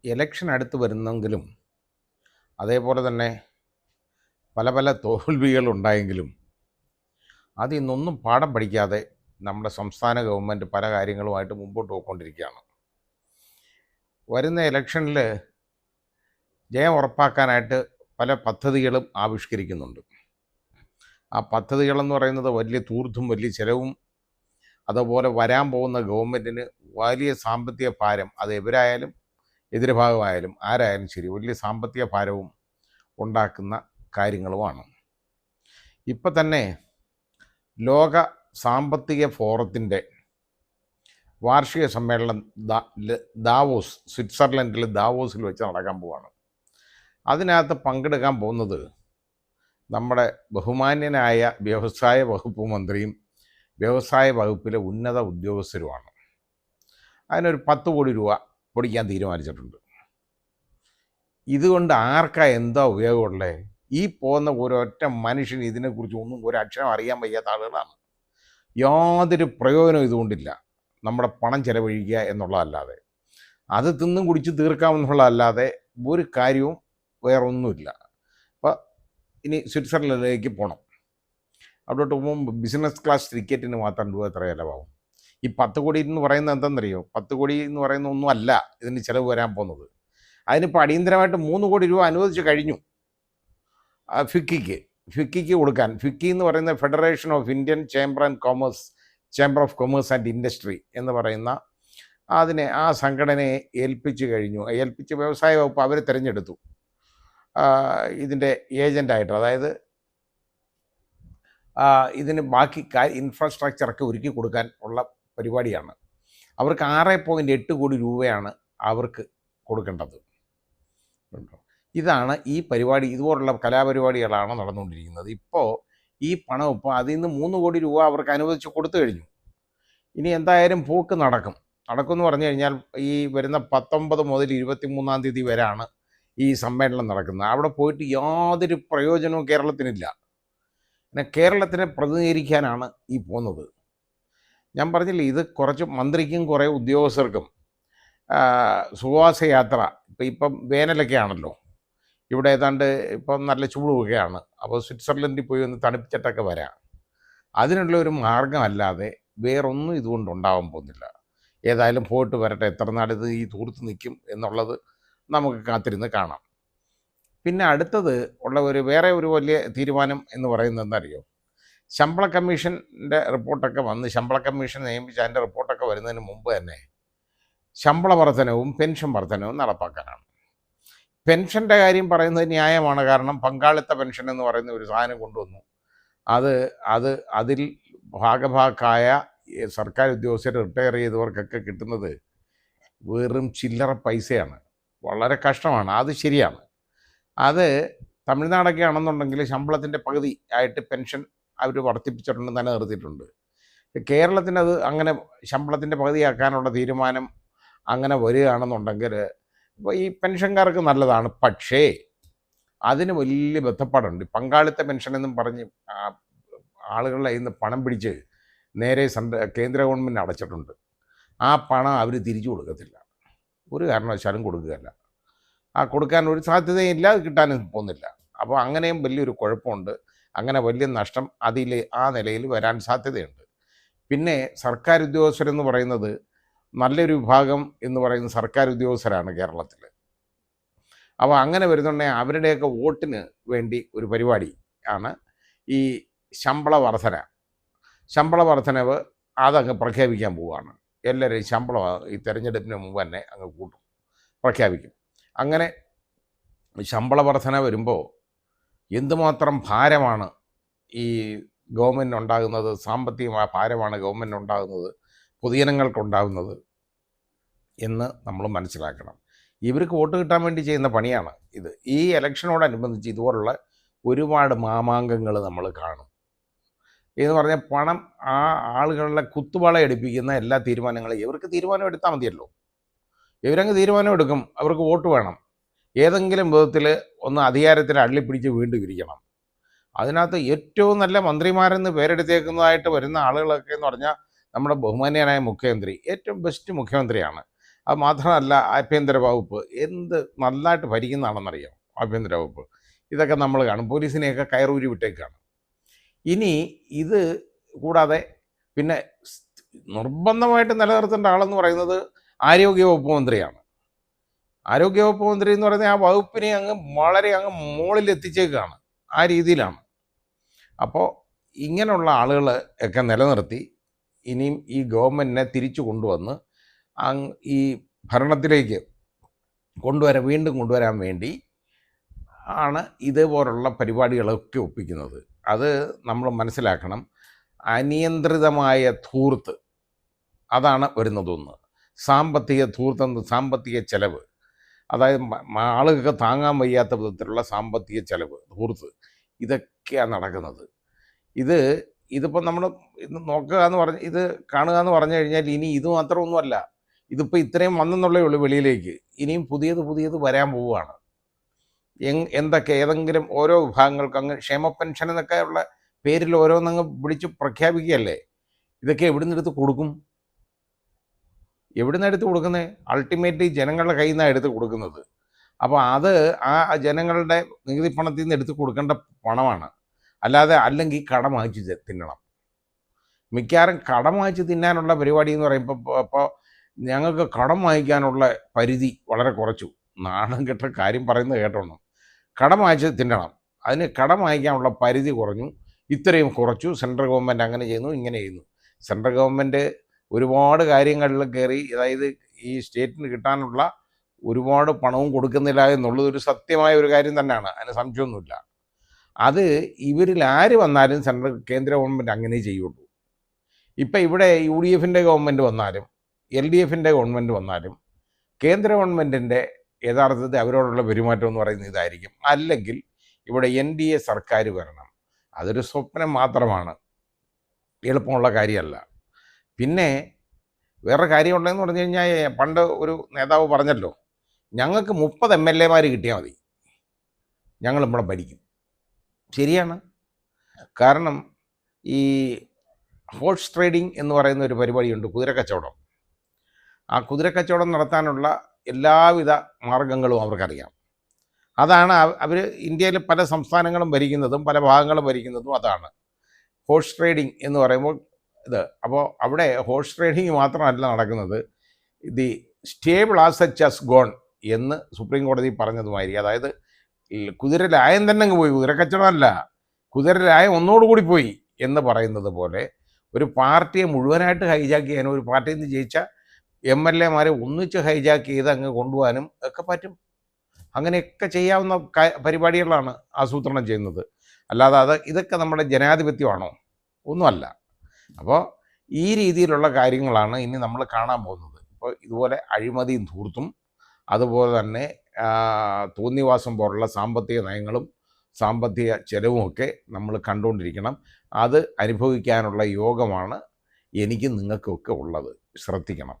Election അടുത്ത് വരുന്നെങ്കിലും അതേപോലെ തന്നെ പല പല തോൽവികളുണ്ടായെങ്കിലും അതിൽ നിന്നൊന്നും പാഠം പഠിക്കാതെ നമ്മുടെ സംസ്ഥാന ഗവൺമെൻറ് പല കാര്യങ്ങളുമായിട്ട് മുമ്പോട്ട് പോയിക്കൊണ്ടിരിക്കുകയാണ്. വരുന്ന ഇലക്ഷനിൽ ജയം ഉറപ്പാക്കാനായിട്ട് പല പദ്ധതികളും ആവിഷ്കരിക്കുന്നുണ്ട്. ആ പദ്ധതികളെന്ന് പറയുന്നത് വലിയ തൂർത്തും വലിയ ചിലവും, അതുപോലെ വരാൻ പോകുന്ന ഗവൺമെൻറ്റിന് വലിയ സാമ്പത്തിക ഭാരം, അത് എവരായാലും എതിർഭാഗമായാലും ആരായാലും ശരി, വലിയ സാമ്പത്തിക ഭാരവും ഉണ്ടാക്കുന്ന കാര്യങ്ങളുമാണ്. ഇപ്പം തന്നെ ലോക സാമ്പത്തിക ഫോറത്തിൻ്റെ വാർഷിക സമ്മേളനം ദാവോസ്, സ്വിറ്റ്സർലൻഡിൽ ദാവോസിൽ വെച്ച് നടക്കാൻ പോവാണ്. അതിനകത്ത് പങ്കെടുക്കാൻ പോകുന്നത് നമ്മുടെ ബഹുമാന്യനായ വ്യവസായ വകുപ്പ് മന്ത്രിയും വ്യവസായ വകുപ്പിലെ ഉന്നത ഉദ്യോഗസ്ഥരുമാണ്. അതിനൊരു 10 കോടി രൂപ പൊടിക്കാൻ തീരുമാനിച്ചിട്ടുണ്ട്. ഇതുകൊണ്ട് ആർക്കാ എന്താ ഉപയോഗമുള്ളത്? ഈ പോകുന്ന ഒരൊറ്റ മനുഷ്യന് ഇതിനെക്കുറിച്ച് ഒന്നും ഒരക്ഷരം അറിയാൻ വയ്യാത്ത ആളുകളാണ്. യാതൊരു പ്രയോജനവും ഇതുകൊണ്ടില്ല. നമ്മുടെ പണം ചെലവഴിക്കുക എന്നുള്ളതല്ലാതെ, അത് തിന്നും കുടിച്ച് തീർക്കാമെന്നുള്ളതല്ലാതെ ഒരു കാര്യവും വേറൊന്നുമില്ല. അപ്പോൾ ഇനി സ്വിറ്റ്സർലൻഡിലേക്ക് പോകണം. അവിടോട്ട് പോകുമ്പോൾ ബിസിനസ് ക്ലാസ് ടിക്കറ്റിന് മാത്രം രൂപ എത്ര ചിലവാകും? ഈ 10 കോടി എന്ന് പറയുന്നത് എന്തെന്നറിയോ? 10 കോടി എന്ന് പറയുന്ന ഒന്നും അല്ല ഇതിന് ചിലവ് വരാൻ പോകുന്നത്. അതിനിപ്പോൾ അടിയന്തരമായിട്ട് 3 കോടി രൂപ അനുവദിച്ച് കഴിഞ്ഞു ഫിക്കിക്ക് കൊടുക്കാൻ. ഫിക്കി എന്ന് പറയുന്ന federation of Indian chamber of commerce and industry എന്ന് പറയുന്ന ആ സംഘടനയെ ഏൽപ്പിച്ച് വ്യവസായ വകുപ്പ് അവർ തിരഞ്ഞെടുത്തു ഇതിൻ്റെ ഏജൻ്റായിട്ട്. അതായത് ഇതിന് ബാക്കി ഇൻഫ്രാസ്ട്രക്ചറൊക്കെ ഒരുക്കി കൊടുക്കാൻ ഉള്ള പരിപാടിയാണ്. അവർക്ക് 6.8 കോടി രൂപയാണ് അവർക്ക് കൊടുക്കേണ്ടത്. ഇതാണ് ഈ പരിപാടി. ഇതുപോലുള്ള കലാപരിപാടികളാണ് നടന്നുകൊണ്ടിരിക്കുന്നത്. ഇപ്പോൾ ഈ പണം അതിൽ നിന്ന് 3 കോടി രൂപ അവർക്ക് അനുവദിച്ച് കൊടുത്തു കഴിഞ്ഞു. ഇനി എന്തായാലും പോക്ക് നടക്കുമെന്ന് പറഞ്ഞു കഴിഞ്ഞാൽ ഈ വരുന്ന 19 മുതൽ 23 തീയതി വരെയാണ് ഈ സമ്മേളനം നടക്കുന്നത്. അവിടെ പോയിട്ട് യാതൊരു പ്രയോജനവും കേരളത്തിനില്ല. പിന്നെ കേരളത്തിനെ പ്രതിനിധീകരിക്കാനാണ് ഈ പോകുന്നത്. ഞാൻ പറഞ്ഞില്ലേ, ഇത് കുറച്ച് മന്ത്രിക്കും കുറേ ഉദ്യോഗസ്ഥർക്കും സുവാസയാത്ര. ഇപ്പം വേനലൊക്കെ ആണല്ലോ, ഇവിടെ ഏതാണ്ട് ഇപ്പം നല്ല ചൂടുമൊക്കെയാണ്. അപ്പോൾ സ്വിറ്റ്സർലൻഡിൽ പോയി ഒന്ന് തണുപ്പിച്ചിട്ടൊക്കെ വരാം. അതിനുള്ള ഒരു മാർഗമല്ലാതെ വേറൊന്നും ഇതുകൊണ്ട് ഉണ്ടാവാൻ പോകുന്നില്ല. ഏതായാലും പോയിട്ട് വരട്ടെ, എത്ര നാളിത് ഈ തൂർത്ത് നിൽക്കും എന്നുള്ളത് നമുക്ക് കാത്തിരുന്ന് കാണാം. പിന്നെ അടുത്തത് വേറെ ഒരു വലിയ തീരുമാനം എന്ന് പറയുന്നത് എന്താണെന്നറിയോ? ശമ്പള കമ്മീഷൻ്റെ റിപ്പോർട്ടൊക്കെ വന്ന്, ശമ്പള കമ്മീഷൻ നിയമിച്ച് അതിൻ്റെ റിപ്പോർട്ടൊക്കെ വരുന്നതിന് മുമ്പ് തന്നെ ശമ്പള വർധനവും പെൻഷൻ വർധനവും നടപ്പാക്കാനാണ്. പെൻഷൻ്റെ കാര്യം പറയുന്നത് ന്യായമാണ്. കാരണം പങ്കാളിത്ത പെൻഷൻ എന്ന് പറയുന്ന ഒരു സാധനം കൊണ്ടുവന്നു. അതിൽ ഭാഗഭാക്കായ സർക്കാർ ഉദ്യോഗസ്ഥർ റിട്ടയർ ചെയ്തവർക്കൊക്കെ കിട്ടുന്നത് വെറും ചില്ലറ പൈസയാണ്. വളരെ കഷ്ടമാണ്. അത് ശരിയാണ്. അത് തമിഴ്നാടൊക്കെ ആണെന്നുണ്ടെങ്കിൽ ശമ്പളത്തിൻ്റെ പകുതി ആയിട്ട് പെൻഷൻ അവർ വർദ്ധിപ്പിച്ചിട്ടുണ്ട്, നിലനിർത്തിയിട്ടുണ്ട്. കേരളത്തിനത് അങ്ങനെ ശമ്പളത്തിൻ്റെ പകുതിയാക്കാനുള്ള തീരുമാനം അങ്ങനെ വരികയാണെന്നുണ്ടെങ്കിൽ ഇപ്പോൾ ഈ പെൻഷൻകാർക്ക് നല്ലതാണ്. പക്ഷേ അതിന് വലിയ ബന്ധപ്പാടുണ്ട്. പങ്കാളിത്ത പെൻഷൻ എന്നും പറഞ്ഞ് ആളുകളുടെ കയ്യിൽ നിന്ന് പണം പിടിച്ച് നേരെ കേന്ദ്ര ഗവൺമെൻറ് അടച്ചിട്ടുണ്ട്. ആ പണം അവർ തിരിച്ചു കൊടുക്കത്തില്ല, ഒരു കാരണവശാലും കൊടുക്കുകയല്ല. കൊടുക്കാൻ ഒരു സാധ്യതയില്ല, അത് കിട്ടാനും പോകുന്നില്ല. അപ്പോൾ അങ്ങനെയും വലിയൊരു കുഴപ്പമുണ്ട്. അങ്ങനെ വലിയ നഷ്ടം ആ നിലയിൽ വരാൻ സാധ്യതയുണ്ട്. പിന്നെ സർക്കാർ ഉദ്യോഗസ്ഥരെന്ന് പറയുന്നത് നല്ലൊരു വിഭാഗം എന്ന് പറയുന്ന സർക്കാർ ഉദ്യോഗസ്ഥരാണ് കേരളത്തിൽ. അപ്പോൾ അങ്ങനെ വരുന്നുണ്ടെങ്കിൽ അവരുടെയൊക്കെ വോട്ടിന് വേണ്ടി ഒരു പരിപാടി ആണ് ഈ ശമ്പള വർധനവ്. അതങ്ങ് പ്രഖ്യാപിക്കാൻ പോവുകയാണ്. എല്ലാവരും ശമ്പളം ഈ തെരഞ്ഞെടുപ്പിന് മുമ്പ് തന്നെ അങ്ങ് പ്രഖ്യാപിക്കും. അങ്ങനെ ശമ്പള വർധന വരുമ്പോൾ എന്തുമാത്രം ഭാരമാണ് ഈ ഗവൺമെൻറ് ഉണ്ടാകുന്നത്, സാമ്പത്തികമായ ഭാരമാണ് ഗവൺമെൻറ് ഉണ്ടാകുന്നത്, പൊതുജനങ്ങൾക്കുണ്ടാകുന്നത് എന്ന് നമ്മൾ മനസ്സിലാക്കണം. ഇവർക്ക് വോട്ട് കിട്ടാൻ വേണ്ടി ചെയ്യുന്ന പണിയാണ് ഇത്. ഈ ഇലക്ഷനോടനുബന്ധിച്ച് ഇതുപോലുള്ള ഒരുപാട് മാമാങ്കങ്ങൾ നമ്മൾ കാണും. എന്ന് പറഞ്ഞാൽ പണം ആളുകളുടെ കുത്തുപാള എടുപ്പിക്കുന്ന എല്ലാ തീരുമാനങ്ങളും ഇവർക്ക് തീരുമാനം എടുത്താൽ മതിയല്ലോ. ഇവരങ്ങ് തീരുമാനം എടുക്കും, അവർക്ക് വോട്ട് വേണം. ഏതെങ്കിലും വിധത്തിൽ ഒന്ന് അധികാരത്തിൽ അള്ളിപ്പിടിച്ച് വീണ്ടും ഇരിക്കണം. അതിനകത്ത് ഏറ്റവും നല്ല മന്ത്രിമാരെന്ന് പേരെടുത്തേക്കുന്നതായിട്ട് വരുന്ന ആളുകളൊക്കെ എന്ന് പറഞ്ഞാൽ നമ്മുടെ ബഹുമാന്യനായ മുഖ്യമന്ത്രി ഏറ്റവും ബെസ്റ്റ് മുഖ്യമന്ത്രിയാണ്. അത് മാത്രമല്ല ആഭ്യന്തര വകുപ്പ് എന്ത് നല്ലതായിട്ട് ഭരിക്കുന്നതാണെന്നറിയാം. ആഭ്യന്തര വകുപ്പ് ഇതൊക്കെ നമ്മൾ കാണും. പോലീസിനെയൊക്കെ കയറൂരി വിട്ടേക്കാണ്. ഇനി ഇത് കൂടാതെ പിന്നെ നിർബന്ധമായിട്ട് നിലനിർത്തേണ്ട ആളെന്ന് പറയുന്നത് ആരോഗ്യവകുപ്പ് മന്ത്രിയാണ്. ആരോഗ്യവകുപ്പ് മന്ത്രി എന്ന് പറയുന്നത് ആ വകുപ്പിനെ അങ്ങ് വളരെ അങ്ങ് മുകളിൽ എത്തിച്ചേക്കാണ്. ആ രീതിയിലാണ്. അപ്പോൾ ഇങ്ങനെയുള്ള ആളുകൾ ഒക്കെ നിലനിർത്തി ഇനിയും ഈ ഗവൺമെൻറ്റിനെ തിരിച്ചു കൊണ്ടുവന്ന് ഈ ഭരണത്തിലേക്ക് വീണ്ടും കൊണ്ടുവരാൻ വേണ്ടി ആണ് ഇതുപോലുള്ള പരിപാടികളൊക്കെ ഒപ്പിക്കുന്നത്. അത് നമ്മൾ മനസ്സിലാക്കണം. അനിയന്ത്രിതമായ ധൂർത്ത് അതാണ് വരുന്നതൊന്ന്. സാമ്പത്തിക ധൂർത്ത്, സാമ്പത്തിക ചെലവ്, അതായത് ആളുകൾക്ക് താങ്ങാൻ വയ്യാത്ത വിധത്തിലുള്ള സാമ്പത്തിക ചെലവ്, ധൂർത്ത്, ഇതൊക്കെയാണ് നടക്കുന്നത്. ഇതിപ്പോൾ നമ്മൾ നോക്കുക എന്ന് പറഞ്ഞ് ഇത് കാണുക എന്ന് പറഞ്ഞു കഴിഞ്ഞാൽ ഇനി ഇത് മാത്രമൊന്നുമല്ല. ഇതിപ്പോൾ ഇത്രയും വന്നെന്നുള്ളേ ഉള്ളൂ വെളിയിലേക്ക്. ഇനിയും പുതിയത് വരാൻ പോവുകയാണ്. എന്തൊക്കെ ഏതെങ്കിലും ഓരോ വിഭാഗങ്ങൾക്ക് അങ്ങ് ക്ഷേമ പെൻഷൻ എന്നൊക്കെ ഉള്ള പേരിൽ ഓരോന്നങ്ങ് വിളിച്ച് പ്രഖ്യാപിക്കുകയല്ലേ. ഇതൊക്കെ എവിടുന്ന് എടുത്ത് കൊടുക്കും? എവിടുന്ന് എടുത്ത് കൊടുക്കുന്നത്? അൾട്ടിമേറ്റ്ലി ജനങ്ങളുടെ കയ്യിൽ നിന്നാണ് എടുത്ത് കൊടുക്കുന്നത്. അപ്പോൾ അത് ആ ജനങ്ങളുടെ നികുതി പണത്തിൽ നിന്ന് എടുത്ത് കൊടുക്കേണ്ട പണമാണ്. അല്ലെങ്കിൽ കടം വാങ്ങിച്ച് തിന്നണം. മിക്കവാറും കടം വാങ്ങിച്ച് തിന്നാനുള്ള പരിപാടി എന്ന് പറയുമ്പോൾ ഇപ്പോൾ ഞങ്ങൾക്ക് കടം വാങ്ങിക്കാനുള്ള പരിധി വളരെ കുറച്ചു. നാണം കെട്ട കാര്യം പറയുന്നത് കേട്ടോണം. കടം വാങ്ങിച്ച് തിന്നണം. അതിന് കടം വാങ്ങിക്കാനുള്ള പരിധി കുറഞ്ഞു, ഇത്രയും കുറച്ചു. സെൻട്രൽ ഗവൺമെൻറ് അങ്ങനെ ചെയ്യുന്നു, ഇങ്ങനെ ചെയ്യുന്നു. സെൻട്രൽ ഗവൺമെൻറ് ഒരുപാട് കാര്യങ്ങളിൽ കയറി, അതായത് ഈ സ്റ്റേറ്റിന് കിട്ടാനുള്ള ഒരുപാട് പണവും കൊടുക്കുന്നില്ല എന്നുള്ളത് ഒരു സത്യമായ ഒരു കാര്യം തന്നെയാണ്. അതിന് സംശയമൊന്നുമില്ല. അത് ഇവരിൽ ആര് വന്നാലും കേന്ദ്ര ഗവൺമെൻറ് അങ്ങനെ ചെയ്യുള്ളൂ. ഇപ്പം ഇവിടെ UDFൻ്റെ ഗവൺമെൻറ് വന്നാലും LDFൻ്റെ ഗവൺമെൻറ് വന്നാലും കേന്ദ്ര ഗവൺമെൻറ്റിൻ്റെ യഥാർത്ഥത്തിൽ അവരോടുള്ള പെരുമാറ്റം എന്ന് പറയുന്നത് ഇതായിരിക്കും. അല്ലെങ്കിൽ ഇവിടെ NDA സർക്കാർ വരണം. അതൊരു സ്വപ്നം മാത്രമാണ്, എളുപ്പമുള്ള കാര്യമല്ല. പിന്നെ വേറെ കാര്യമുള്ളതെന്ന് പറഞ്ഞു കഴിഞ്ഞാൽ, പണ്ട് ഒരു നേതാവ് പറഞ്ഞല്ലോ, ഞങ്ങൾക്ക് 30 MLA കിട്ടിയാൽ മതി, ഞങ്ങളിവിടെ ഭരിക്കും. ശരിയാണ്. കാരണം ഈ ഹോഴ്സ് ട്രേഡിംഗ് എന്ന് പറയുന്ന ഒരു പരിപാടിയുണ്ട്, കുതിരക്കച്ചവടം. ആ കുതിരക്കച്ചവടം നടത്താനുള്ള എല്ലാവിധ മാർഗങ്ങളും അവർക്കറിയാം. അതാണ് അവർ ഇന്ത്യയിൽ പല സംസ്ഥാനങ്ങളും ഭരിക്കുന്നതും പല ഭാഗങ്ങളും ഭരിക്കുന്നതും അതാണ് ഹോഴ്സ് ട്രേഡിംഗ് എന്ന് പറയുമ്പോൾ ഇത്. അപ്പോൾ അവിടെ ഹോഴ്സ് ട്രേഡിംഗ് മാത്രമല്ല നടക്കുന്നത്, the stable asset has gone എന്ന് സുപ്രീം കോടതി പറഞ്ഞതുമാതിരി, അതായത് കുതിരലായം തന്നെ അങ്ങ് പോയി, കുതിരക്കച്ചവടമല്ല, കുതിരലായം ഒന്നോടുകൂടി പോയി എന്ന് പറയുന്നത് പോലെ ഒരു പാർട്ടിയെ മുഴുവനായിട്ട് ഹൈജാക്ക് ചെയ്യാനും ഒരു പാർട്ടിയിൽ നിന്ന് ജയിച്ച MLA ഒന്നിച്ച് ഹൈജാക്ക് ചെയ്ത് അങ്ങ് കൊണ്ടുപോകാനും ഒക്കെ പറ്റും. അങ്ങനെയൊക്കെ ചെയ്യാവുന്ന പരിപാടികളാണ് ആസൂത്രണം ചെയ്യുന്നത്. അല്ലാതെ ഇതൊക്കെ നമ്മുടെ ജനാധിപത്യമാണോ? ഒന്നുമല്ല. അപ്പോൾ ഈ രീതിയിലുള്ള കാര്യങ്ങളാണ് ഇനി നമ്മൾ കാണാൻ പോകുന്നത്. ഇപ്പോൾ ഇതുപോലെ അഴിമതിയും ധൂർത്തും അതുപോലെ തന്നെ തോന്നിവാസം പോലുള്ള സാമ്പത്തിക നയങ്ങളും സാമ്പത്തിക ചെലവുമൊക്കെ നമ്മൾ കണ്ടുകൊണ്ടിരിക്കണം. അത് അനുഭവിക്കാനുള്ള യോഗമാണ് എനിക്കും നിങ്ങൾക്കൊക്കെ ഉള്ളത്. ശ്രദ്ധിക്കണം.